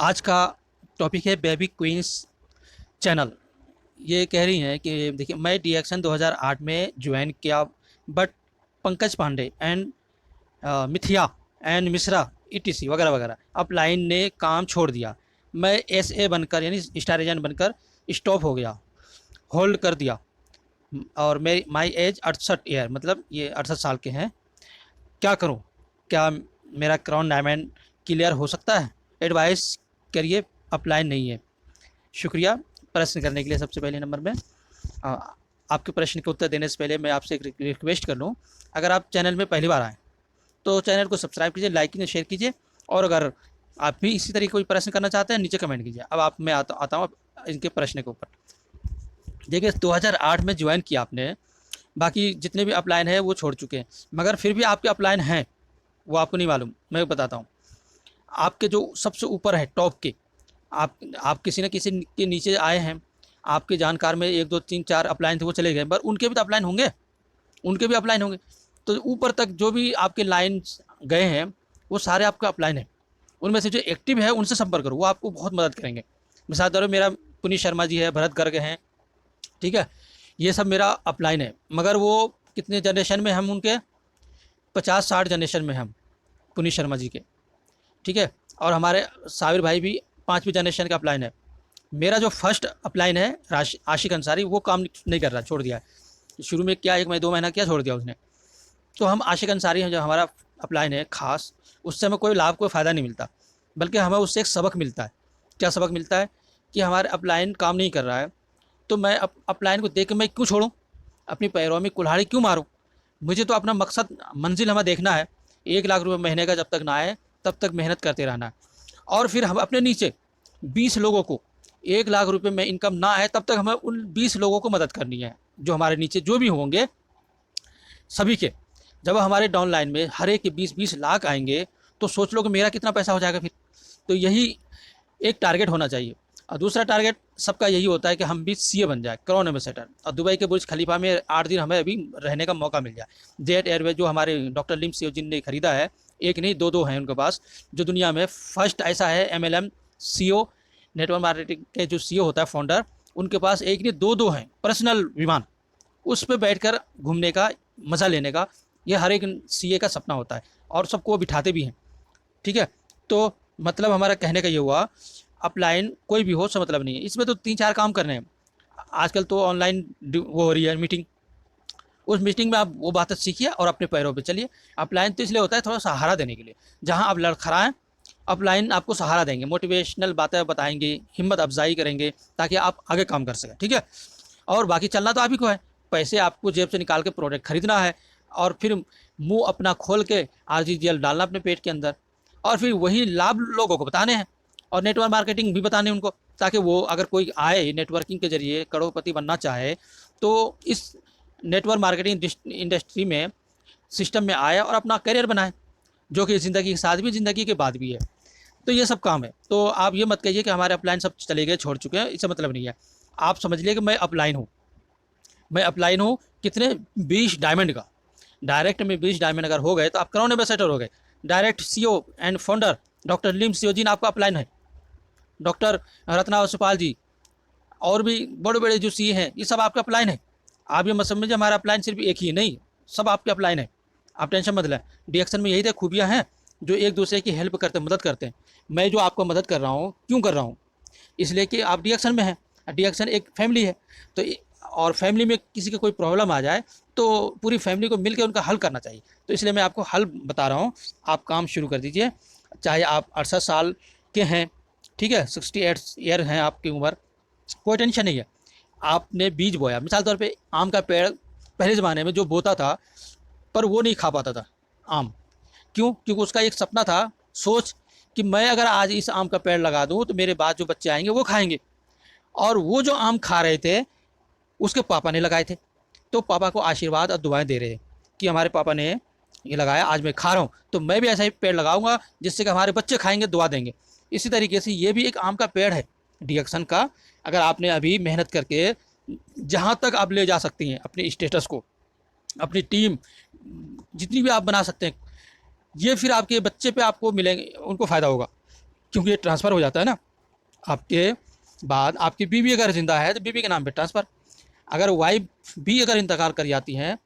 आज का टॉपिक है बेबी क्वींस चैनल। ये कह रही हैं कि देखिए, मैं डीएक्शन 2008 में ज्वाइन किया, बट पंकज पांडे एंड मिथिया एंड मिश्रा ईटीसी वगैरह वगैरह अपलाइन ने काम छोड़ दिया। मैं एसए बनकर यानी स्टार एजेंट बनकर स्टॉप हो गया, होल्ड कर दिया। और मेरी माई एज 68 ईयर, मतलब ये 68 साल के हैं। क्या करूं? क्या मेरा क्राउन डायमंड क्लियर हो सकता है? एडवाइस करिए, अपलाइन नहीं है। शुक्रिया प्रश्न करने के लिए। सबसे पहले नंबर में आ, आपके प्रश्न के उत्तर देने से पहले मैं आपसे एक रिक्वेस्ट कर लूँ। अगर आप चैनल में पहली बार आएँ तो चैनल को सब्सक्राइब कीजिए, लाइक कीजिए, शेयर कीजिए। और अगर आप भी इसी तरीके कोई प्रश्न करना चाहते हैं, नीचे कमेंट कीजिए। अब आप मैं आता हूँ इनके प्रश्न के ऊपर। देखिए, 2008 में ज्वाइन किया आपने, बाकी जितने भी अपलाइन हैं वो छोड़ चुके हैं, मगर फिर भी आपके अपलाइन हैं, वो आपको नहीं मालूम। मैं बताता हूँ। आपके जो सबसे ऊपर है टॉप के, आप किसी न किसी के नीचे आए हैं। आपके जानकार में 1 2 3 4 अपलाइन थे, वो चले गए, पर उनके भी तो अपलाइन होंगे, उनके भी अपलाइन होंगे। तो ऊपर तक जो भी आपके लाइन गए हैं वो सारे आपके अपलाइन हैं। उनमें से जो एक्टिव है उनसे संपर्क करो, वो आपको बहुत मदद करेंगे। मिसाल के तौर पर मेरा पुनीत शर्मा जी है, भरत गर्ग हैं, ठीक है। ये सब मेरा अपलाइन है, मगर वो कितने जनरेशन में हम उनके 50 60 जनरेशन में हम पुनीत शर्मा जी के, ठीक है। और हमारे साबिर भाई भी 5वीं जनरेशन का अपलाइन है। मेरा जो फर्स्ट अपलाइन है आशिक अंसारी, वो काम नहीं कर रहा, छोड़ दिया है। शुरू में क्या 1 महीना 2 महीना किया, छोड़ दिया उसने। तो हम आशिक अंसारी हैं, जो हमारा अपलाइन है खास, उससे हमें कोई लाभ कोई फ़ायदा नहीं मिलता, बल्कि हमें उससे एक सबक मिलता है। क्या सबक मिलता है? कि हमारे अपलाइन काम नहीं कर रहा है, तो मैं अपलाइन को देख के मैं क्यों छोड़ूं, अपनी पैरों में कुल्हाड़ी क्यों मारूं? मुझे तो अपना मकसद मंजिल हमें देखना है। 1 लाख रुपये महीने का जब तक ना आए तब तक मेहनत करते रहना है। और फिर हम अपने नीचे 20 लोगों को, 1 लाख रुपये में इनकम ना आए तब तक हमें उन 20 लोगों को मदद करनी है, जो हमारे नीचे जो भी होंगे सभी के। जब हमारे डाउन लाइन में हर एक के 20 20 लाख आएंगे, तो सोच लो कि मेरा कितना पैसा हो जाएगा फिर। तो यही एक टारगेट होना चाहिए। और दूसरा टारगेट सबका यही होता है कि हम भी सीए बन जाए, क्राउन एम्बेसडर, और दुबई के बुर्ज खलीफा में 8 दिन हमें अभी रहने का मौका मिल जाए। जेट एयरवेज जो हमारे डॉक्टर लिम सीओ जिन ने खरीदा है, एक नहीं दो दो हैं उनके पास, जो दुनिया में फर्स्ट ऐसा है। एमएलएम सीओ, नेटवर्क मार्केटिंग के जो सीओ होता है फाउंडर, उनके पास एक नहीं दो दो हैं पर्सनल विमान। उस पर बैठकर घूमने का, मज़ा लेने का, ये हर एक सीए का सपना होता है, और सबको वो बिठाते भी हैं, ठीक है। तो मतलब हमारा कहने का ये हुआ, अपलाइन कोई भी हो उससे मतलब नहीं है। इसमें तो 3 4 काम करने हैं। आजकल तो ऑनलाइन वो हो रही है मीटिंग, उस मीटिंग में आप वो बातें सीखिए और अपने पैरों पे चलिए। अपलाइन तो इसलिए होता है थोड़ा सहारा देने के लिए। जहाँ आप लड़खड़ाएं, अपलाइन आपको सहारा देंगे, मोटिवेशनल बातें बताएंगे, हिम्मत अफजाई करेंगे, ताकि आप आगे काम कर सकें, ठीक है। और बाकी चलना तो आप ही को है। पैसे आपको जेब से निकाल के प्रोडक्ट खरीदना है, और फिर मुंह अपना खोल के आरजीजीएल डालना अपने पेट के अंदर, और फिर वही लाभ लोगों को बताने हैं, और नेटवर्क मार्केटिंग भी बताने उनको, ताकि वो अगर कोई आए नेटवर्किंग के जरिए करोड़पति बनना चाहे, तो इस नेटवर्क मार्केटिंग इंडस्ट्री में, सिस्टम में आए और अपना करियर बनाए, जो कि ज़िंदगी के साथ भी, ज़िंदगी के बाद भी है। तो ये सब काम है। तो आप ये मत कहिए कि हमारे अपलाइन सब चले गए, छोड़ चुके हैं, इससे मतलब नहीं है। आप समझ लिए कि मैं अपलाइन हूँ। मैं अपलाइन हूँ कितने? 20 डायमंड का। डायरेक्ट में 20 डायमंड अगर हो गए तो आप क्राउन एम्बेसडर हो गए। Direct CEO and founder doctor Lim CEO जिन आपका अपलाइन है। डॉक्टर रत्ना वसुपाल जी, और भी बड़े बड़े जो सी हैं, ये सब आपका अपलाइन है। आप ये मत समझिए हमारा अपलाइन सिर्फ एक ही है, नहीं, सब आपके अपलाइन है। आप टेंशन मत लें। डीएक्शन में यही तो खूबियाँ हैं, जो एक दूसरे की हेल्प करते हैं, मदद करते हैं। मैं जो आपको मदद कर रहा हूँ, क्यों कर रहा हूँ? इसलिए कि आप डीएक्शन में हैं। डीएक्शन एक फैमिली है। तो और फैमिली में किसी का कोई प्रॉब्लम आ जाए, तो पूरी फैमिली को मिलकर उनका हल करना चाहिए। तो इसलिए मैं आपको हल बता रहा हूँ। आप काम शुरू कर दीजिए। चाहे आप 68 साल के हैं, ठीक है, 68 ईयर हैं आपकी उम्र, कोई टेंशन नहीं है। आपने बीज बोया, मिसाल तौर पे आम का पेड़ पहले ज़माने में जो बोता था, पर वो नहीं खा पाता था आम। क्यों? क्योंकि उसका एक सपना था, सोच, कि मैं अगर आज इस आम का पेड़ लगा दूं तो मेरे बाद जो बच्चे आएंगे वो खाएंगे। और वो जो आम खा रहे थे, उसके पापा ने लगाए थे। तो पापा को आशीर्वाद और दुआएं दे रहे हैं कि हमारे पापा ने ये लगाया, आज मैं खा रहा हूँ, तो मैं भी ऐसा ही पेड़ लगाऊंगा, जिससे कि हमारे बच्चे खाएंगे, दुआ देंगे। इसी तरीके से ये भी एक आम का पेड़ है, डीएक्शन का। अगर आपने अभी मेहनत करके जहाँ तक आप ले जा सकती हैं अपने स्टेटस को, अपनी टीम जितनी भी आप बना सकते हैं, ये फिर आपके बच्चे पे आपको मिलेंगे, उनको फ़ायदा होगा। क्योंकि ये ट्रांसफ़र हो जाता है ना आपके बाद। आपकी बीवी अगर ज़िंदा है तो बीवी के नाम पे ट्रांसफ़र, अगर वाइफ भी अगर इंतकाल कर जाती हैं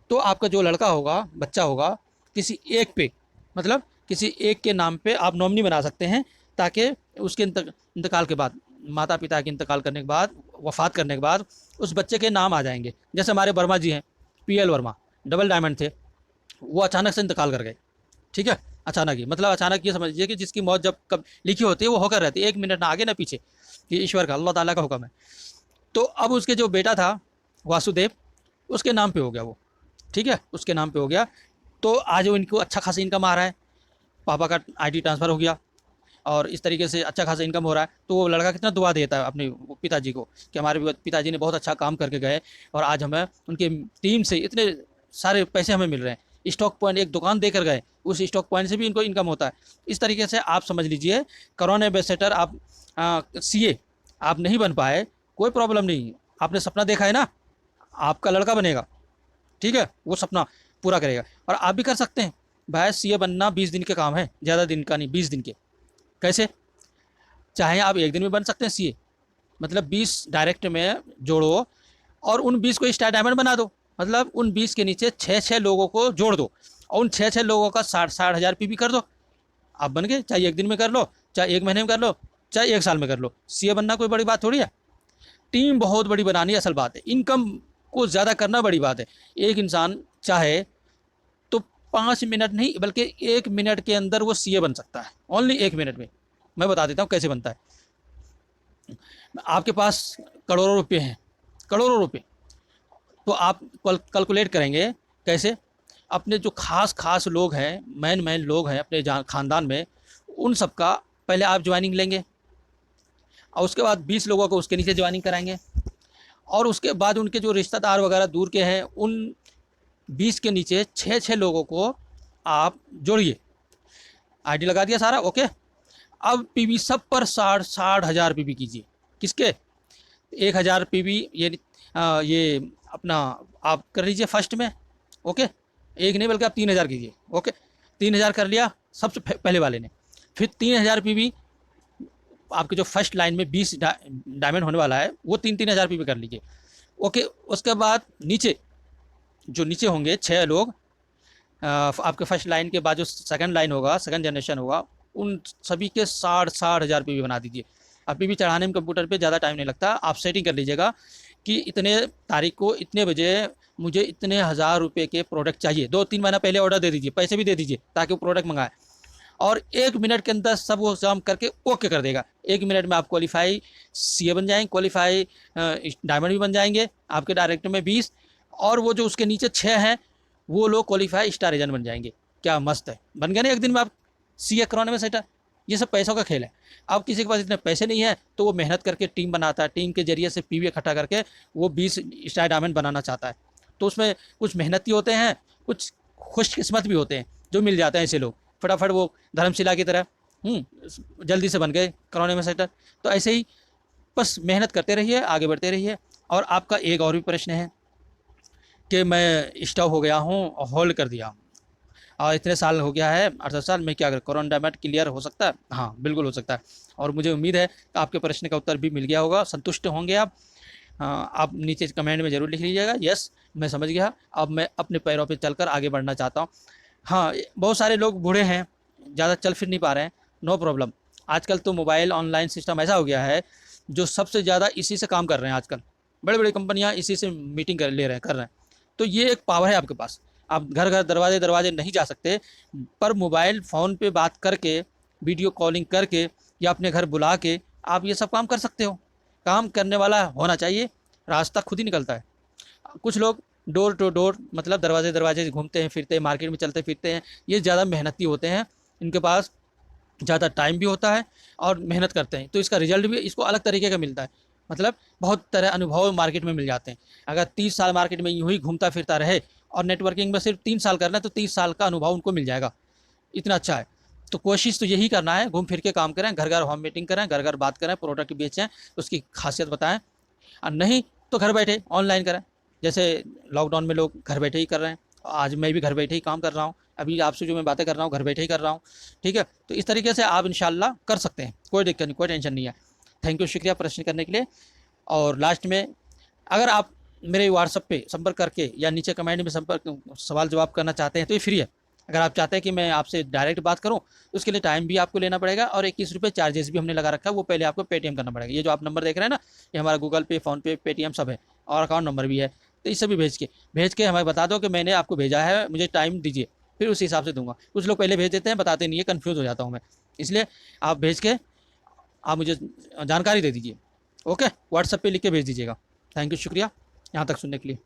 तो आपका जो लड़का होगा, बच्चा होगा, किसी एक पे, मतलब किसी एक के नाम पे आप नॉमिनी बना सकते हैं, ताकि उसके इंतकाल के बाद, माता पिता के इंतकाल करने के बाद, वफ़ात करने के बाद उस बच्चे के नाम आ जाएंगे। जैसे हमारे वर्मा जी हैं, पीएल वर्मा, डबल डायमंड थे, वो अचानक से इंतकाल कर गए। ठीक है, अचानक ही, मतलब अचानक ये समझ लीजिए कि जिसकी मौत जब कब लिखी होती है वो होकर रहती है, 1 मिनट ना आगे ना पीछे, ये ईश्वर का, अल्लाह ताला का हुक्म है। तो अब उसके जो बेटा था वासुदेव, उसके नाम पे हो गया वो। ठीक है, उसके नाम पे हो गया। तो आज वो इनको अच्छा खासा इनकम आ रहा है, पापा का आईटी ट्रांसफ़र हो गया और इस तरीके से अच्छा खासा इनकम हो रहा है। तो वो लड़का कितना दुआ देता है अपने पिताजी को कि हमारे पिताजी ने बहुत अच्छा काम करके गए और आज हमें उनकी टीम से इतने सारे पैसे हमें मिल रहे हैं। स्टॉक पॉइंट एक दुकान देकर गए, उस स्टॉक पॉइंट से भी इनको इनकम होता है। इस तरीके से आप समझ लीजिए, कोरोना एम्बेसडर आप सीए आप नहीं बन पाए, कोई प्रॉब्लम नहीं, आपने सपना देखा है ना, आपका लड़का बनेगा। ठीक है, वो सपना पूरा करेगा और आप भी कर सकते हैं। भाई सीए बनना 20 दिन के काम है, ज़्यादा दिन का नहीं, 20 दिन के। कैसे? चाहे आप एक दिन में बन सकते हैं सीए, मतलब 20 डायरेक्ट में जोड़ो और उन 20 को स्टार डायमंड बना दो, मतलब उन 20 के नीचे 6-6 लोगों को जोड़ दो और उन 6-6 लोगों का 60-60 हज़ार पीवी कर दो, आप बन गए। चाहे एक दिन में कर लो, चाहे 1 महीने में कर लो, चाहे 1 साल में कर लो, सीए बनना कोई बड़ी बात थोड़ी है। टीम बहुत बड़ी बनानी असल बात है, इनकम को ज़्यादा करना बड़ी बात है। एक इंसान चाहे तो 5 मिनट नहीं बल्कि 1 मिनट के अंदर वो सीए बन सकता है, ओनली 1 मिनट में। मैं बता देता हूँ कैसे बनता है। आपके पास करोड़ों रुपए हैं, करोड़ों रुपए, तो आप कैलकुलेट करेंगे कैसे? अपने जो खास खास लोग हैं, मैन मैन लोग हैं अपने खानदान में, उन सबका पहले आप ज्वाइनिंग लेंगे और उसके बाद 20 लोगों को उसके नीचे ज्वाइनिंग कराएंगे और उसके बाद उनके जो रिश्तेदार वगैरह दूर के हैं, उन 20 के नीचे 6-6 लोगों को आप जोड़िए। आईडी लगा दिया सारा, ओके। अब पीवी सब पर 60-60 हज़ार पीवी कीजिए। किसके? 1,000 पीवी, ये अपना आप कर लीजिए फर्स्ट में, ओके। एक नहीं बल्कि आप 3,000 कीजिए, ओके। 3,000 कर लिया सबसे पहले वाले ने, फिर 3,000 पीवी आपके जो फर्स्ट लाइन में 20 डायमंड होने वाला है वो 3-3 हज़ार पीवी कर लीजिए, ओके। उसके बाद नीचे जो नीचे होंगे 6 लोग, आपके फर्स्ट लाइन के बाद जो सेकंड लाइन होगा, सेकंड जनरेशन होगा, उन सभी के 60-60 हज़ार पीवी बना दीजिए। अब पीवी चढ़ाने में कंप्यूटर पे ज़्यादा टाइम नहीं लगता, आप सेटिंग कर लीजिएगा कि इतने तारीख को इतने बजे मुझे इतने हज़ार रुपये के प्रोडक्ट चाहिए। 2-3 महीना पहले ऑर्डर दे दीजिए, पैसे भी दे दीजिए ताकि वो प्रोडक्ट मंगाए और 1 मिनट के अंदर सब वो काम करके ओके कर देगा। 1 मिनट में आप क्वालिफाई सीए बन जाएंगे, क्वालिफाई डायमंड भी बन जाएंगे आपके डायरेक्टर में 20, और वो जो उसके नीचे 6 हैं वो लोग क्वालिफाई स्टार एजेंट बन जाएंगे। क्या मस्त है, बन गए ना एक दिन में आप सीए कराने में सेटर। ये सब पैसों का खेल है। अब किसी के पास इतने पैसे नहीं है तो वो मेहनत करके टीम बनाता है, टीम के जरिए से पीवी इकट्ठा करके वो 20 स्टार डायमंड बनाना चाहता है। तो उसमें कुछ मेहनती होते हैं, कुछ खुशकिस्मत भी होते हैं जो मिल जाते हैं ऐसे लोग, फटाफट वो धर्मशिला की तरह जल्दी से बन गए कराने में सेटर। तो ऐसे ही बस मेहनत करते रहिए, आगे बढ़ते रहिए। और आपका एक और भी प्रश्न है कि मैं स्टॉप हो गया हूँ और होल्ड कर दिया हूँ और इतने साल हो गया है, 68 साल में, क्या करें? कोरोना डायमंड क्लियर हो सकता है? हाँ बिल्कुल हो सकता है और मुझे उम्मीद है कि आपके प्रश्न का उत्तर भी मिल गया होगा, संतुष्ट होंगे आप। आप नीचे कमेंट में ज़रूर लिख लीजिएगा, यस मैं समझ गया, अब मैं अपने पैरों पे चलकर आगे बढ़ना चाहता हूँ। हाँ, बहुत सारे लोग बूढ़े हैं, ज़्यादा चल फिर नहीं पा रहे हैं, नो प्रॉब्लम। आजकल तो मोबाइल ऑनलाइन सिस्टम ऐसा हो गया है जो सबसे ज़्यादा इसी से काम कर रहे हैं आजकल, बड़ी बड़ी कंपनियाँ इसी से मीटिंग कर रहे हैं। तो ये एक पावर है आपके पास। आप घर घर दरवाजे दरवाजे नहीं जा सकते, पर मोबाइल फ़ोन पे बात करके, वीडियो कॉलिंग करके या अपने घर बुला के आप ये सब काम कर सकते हो। काम करने वाला होना चाहिए, रास्ता खुद ही निकलता है। कुछ लोग डोर टू डोर, मतलब दरवाजे दरवाजे घूमते हैं फिरते हैं, मार्केट में चलते फिरते हैं, ये ज़्यादा मेहनती होते हैं, इनके पास ज़्यादा टाइम भी होता है और मेहनत करते हैं, तो इसका रिजल्ट भी इसको अलग तरीके का मिलता है। मतलब बहुत तरह अनुभव मार्केट में मिल जाते हैं। अगर 30 साल मार्केट में यूँ ही घूमता फिरता रहे और नेटवर्किंग में सिर्फ 3 साल करना है तो 30 साल का अनुभव उनको मिल जाएगा, इतना अच्छा है। तो कोशिश तो यही करना है, घूम फिर के काम करें, घर घर होम मीटिंग करें, घर घर बात करें, प्रोडक्ट बेचें, उसकी खासियत बताएं, और नहीं तो घर बैठे ऑनलाइन करें। जैसे लॉकडाउन में लोग घर बैठे ही कर रहे हैं, आज मैं भी घर बैठे ही काम कर रहा हूँ, अभी आपसे जो मैं बातें कर रहा हूँ घर बैठे ही कर रहा हूँ, ठीक है। तो इस तरीके से आप इंशाल्लाह कर सकते हैं, कोई दिक्कत नहीं, कोई टेंशन नहीं है। थैंक यू, शुक्रिया प्रश्न करने के लिए। और लास्ट में, अगर आप मेरे व्हाट्सएप पे संपर्क करके या नीचे कमेंट में संपर्क सवाल जवाब करना चाहते हैं तो ये फ्री है। अगर आप चाहते हैं कि मैं आपसे डायरेक्ट बात करूं तो उसके लिए टाइम भी आपको लेना पड़ेगा, और 21 रुपये चार्जेस भी हमने लगा रखा है, वो पहले आपको पेटीएम करना पड़ेगा। ये जो आप नंबर देख रहे हैं ना, ये हमारा गूगल पे, फ़ोनपे, पेटीएम सब है, और अकाउंट नंबर भी है। तो इस सभी भेज के हमें बता दो कि मैंने आपको भेजा है, मुझे टाइम दीजिए, फिर उस हिसाब से दूंगा। कुछ लोग पहले भेज देते हैं, बताते नहीं है, कन्फ्यूज़ हो जाता हूँ मैं। इसलिए आप भेज के आप मुझे जानकारी दे दीजिए। ओके, व्हाट्सएप पे लिख के भेज दीजिएगा। थैंक यू, शुक्रिया यहाँ तक सुनने के लिए।